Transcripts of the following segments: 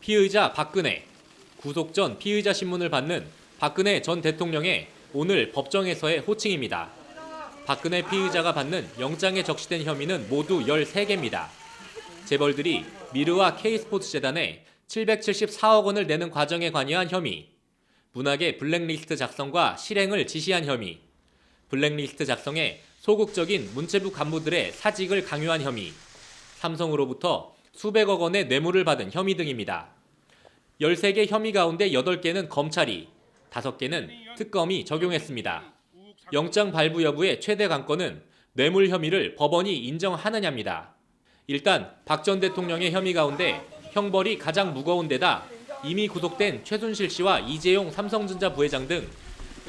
피의자 박근혜, 구속 전 피의자 신문을 받는 박근혜 전 대통령의 오늘 법정에서의 호칭입니다. 박근혜 피의자가 받는 영장에 적시된 혐의는 모두 13개입니다. 재벌들이 미르와 K스포츠재단에 774억 원을 내는 과정에 관여한 혐의, 문학의 블랙리스트 작성과 실행을 지시한 혐의, 블랙리스트 작성에 소극적인 문체부 간부들의 사직을 강요한 혐의, 삼성으로부터 수백억 원의 뇌물을 받은 혐의 등입니다. 13개 혐의 가운데 8개는 검찰이, 5개는 특검이 적용했습니다. 영장 발부 여부의 최대 관건은 뇌물 혐의를 법원이 인정하느냐입니다. 일단 박 전 대통령의 혐의 가운데 형벌이 가장 무거운 데다 이미 구속된 최순실 씨와 이재용 삼성전자 부회장 등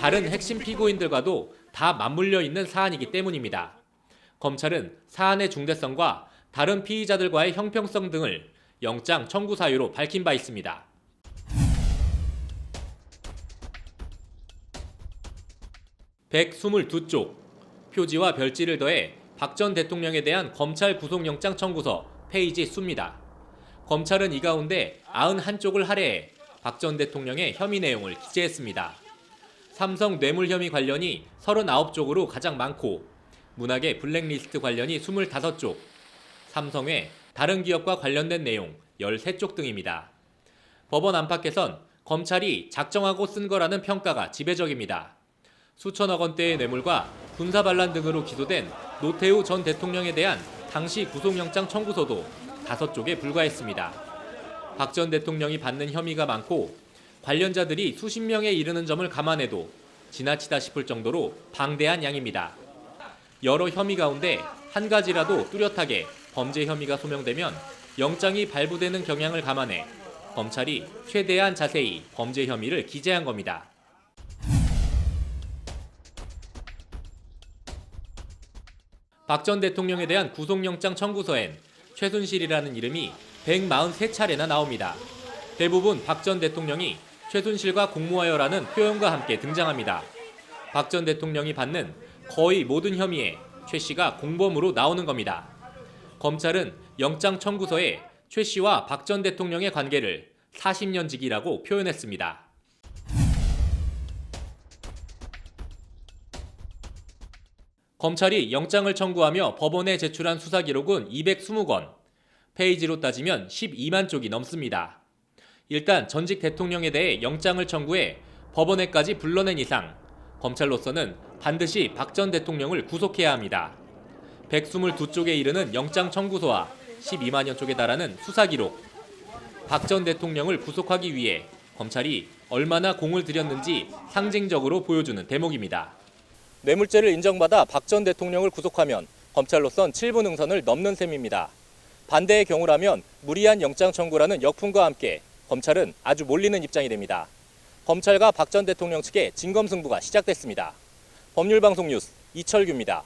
다른 핵심 피고인들과도 다 맞물려 있는 사안이기 때문입니다. 검찰은 사안의 중대성과 다른 피의자들과의 형평성 등을 영장 청구 사유로 밝힌 바 있습니다. (122쪽) 표지와 별지를 더해 박 전 대통령에 대한 검찰 구속영장 청구서 페이지 수입니다. 검찰은 이 가운데 91쪽을 할애해 박 전 대통령의 혐의 내용을 기재했습니다. 삼성 뇌물 혐의 관련이 39쪽으로 가장 많고 문학의 블랙리스트 관련이 25쪽, 삼성의 다른 기업과 관련된 내용 13쪽 등입니다. 법원 안팎에선 검찰이 작정하고 쓴 거라는 평가가 지배적입니다. 수천억 원대의 뇌물과 군사반란 등으로 기소된 노태우 전 대통령에 대한 당시 구속영장 청구서도 5쪽에 불과했습니다. 박 전 대통령이 받는 혐의가 많고 관련자들이 수십 명에 이르는 점을 감안해도 지나치다 싶을 정도로 방대한 양입니다. 여러 혐의 가운데 한 가지라도 뚜렷하게 범죄 혐의가 소명되면 영장이 발부되는 경향을 감안해 검찰이 최대한 자세히 범죄 혐의를 기재한 겁니다. 박 전 대통령에 대한 구속영장 청구서엔 최순실이라는 이름이 143차례나 나옵니다. 대부분 박 전 대통령이 최순실과 공모하여라는 표현과 함께 등장합니다. 박 전 대통령이 받는 거의 모든 혐의에 최 씨가 공범으로 나오는 겁니다. 검찰은 영장 청구서에 최 씨와 박 전 대통령의 관계를 40년지기라고 표현했습니다. 검찰이 영장을 청구하며 법원에 제출한 수사 기록은 220건, 페이지로 따지면 12만 쪽이 넘습니다. 일단 전직 대통령에 대해 영장을 청구해 법원에까지 불러낸 이상 검찰로서는 반드시 박 전 대통령을 구속해야 합니다. 122쪽에 이르는 영장 청구서와 12만여 쪽에 달하는 수사 기록, 박 전 대통령을 구속하기 위해 검찰이 얼마나 공을 들였는지 상징적으로 보여주는 대목입니다. 뇌물죄를 인정받아 박 전 대통령을 구속하면 검찰로선 7분 응선을 넘는 셈입니다. 반대의 경우라면 무리한 영장 청구라는 역풍과 함께 검찰은 아주 몰리는 입장이 됩니다. 검찰과 박 전 대통령 측의 진검승부가 시작됐습니다. 법률방송 뉴스 이철규입니다.